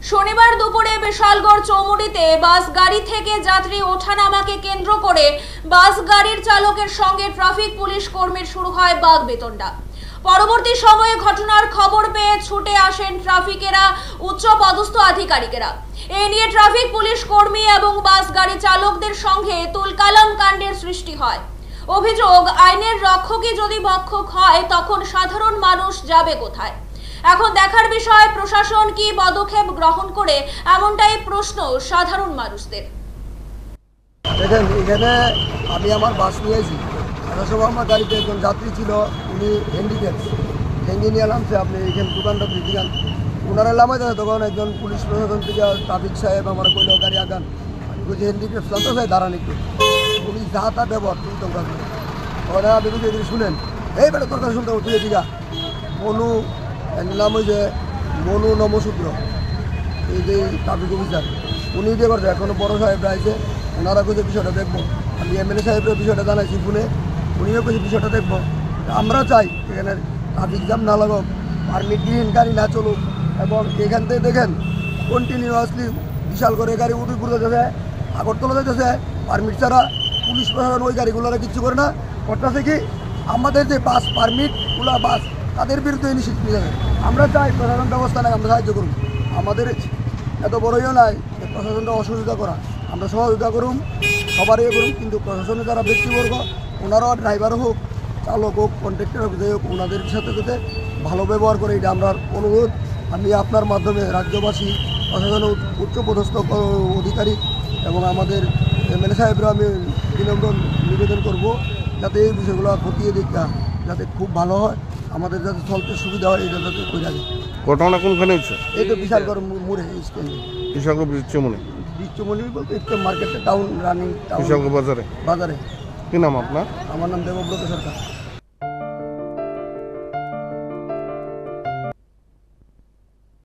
শনিবার দুপুরে বিশালগড় চৌমুহনীতে বাস গাড়ি থেকে যাত্রী ওঠানামাকে কেন্দ্র করে বাস গাড়ির চালকের সঙ্গে ট্রাফিক পুলিশ কর্মীর শুরু হয় বাগবিতণ্ডা। পরবর্তী সময়ে ঘটনার খবর পেয়ে ছুটে আসেন ট্রাফিকেরা উচ্চ পদস্থ আধিকারিকেরা। এ নিয়ে ট্রাফিক পুলিশ কর্মী এবং বাস গাড়ি চালকদের সঙ্গে তুলকালাম কাণ্ডের সৃষ্টি হয়। অভিযোগ, আইনের রক্ষকই যদি ভক্ষক হয় তখন সাধারণ মানুষ যাবে কোথায়? এখন দেখার বিষয় প্রশাসন কি পদক্ষেপ গ্রহণ করে, এমনটাই প্রশ্ন সাধারণ মানুষদের। দেখেন, এখানে আমি আমার বাস নিয়েছি, সময় আমার গাড়িতে একজন যাত্রী ছিল, উনি হ্যান্ডিক্যাপ ঠেঙ্গি নিয়ে নামছে। আপনি এখানে দোকানটা দিকেন ওনারা নামাই দেয়, তখন একজন পুলিশ প্রশাসন থেকে ট্রাফিক সাহেব আমার কইল গাড়ি আগান, আমি বলছি হ্যান্ডিক্যাপ চলতে চাই, দাঁড়ান একটু। উনি যা তা ব্যবহার তুই তোমরা ওরা আমি বলছি এদিকে শুনেন, এই বেটা তোর কথা শুনতে তুই এদিকা মনু নাম হয়েছে মনু নমশূদ্র, এই যে ট্রাফিক অফিসার, উনি দিয়ে করছে। এখনও বড় সাহেবরা আছে, ওনারা কইছে বিষয়টা দেখবো। আমি এমএলএ সাহেবের বিষয়টা জানাইছি ফোনে, উনিও কইছে বিষয়টা দেখবো। আমরা চাই এখানে ট্রাফিক জ্যাম না লাগুক, পারমিটবিহীন গাড়ি না চলুক, এবং এখান থেকে দেখেন কন্টিনিউয়াসলি বিশাল করে গাড়ি উদয়পুর যেতেছে, আগরতলা যেতেছে, পারমিট ছাড়া। পুলিশ প্রশাসন ওই গাড়িগুলোরা কিচ্ছু করে না, করতেছে কি আমাদের যে বাস পারমিটগুলো বাস তাদের বিরুদ্ধে নিষিদ্ধ নিয়ে যাবে। আমরা চাই প্রশাসন ব্যবস্থা নাই, আমরা সাহায্য করুন। আমাদের এত বড়ইও নাই প্রশাসনটা অসহযোগিতা করা, আমরা সহযোগিতা করুন, সবারই করুন। কিন্তু প্রশাসনের যারা ব্যক্তিবর্গ, ওনারাও ড্রাইভার হোক, চালক হোক, কন্ট্রাক্টর হোক, যাই হোক, ওনাদের সাথে যাতে ভালো ব্যবহার করে, এটা আমরা অনুরোধ। আমি আপনার মাধ্যমে রাজ্যবাসী, প্রশাসনের উচ্চপদস্থ অধিকারী এবং আমাদের এমএলএ সাহেবরা আমি বিনম্র নিবেদন করব যাতে এই বিষয়গুলো খতিয়ে দেখা যাতে খুব ভালো হয়, আমাদের যাতে চলতে সুবিধা হয়, এটা যাতে করে থাকে। ঘটনা কোনখানে হচ্ছে? এই তো বিশালগড় মোড়ে স্ট্যান্ডে। বিশালগড় বিশ্বমণি বলতে একটু মার্কেটে টাউন রানিং বিশালগড় বাজারে। বাজারে। কি নাম আপনার? আমার নাম দেবব্রত সরকার।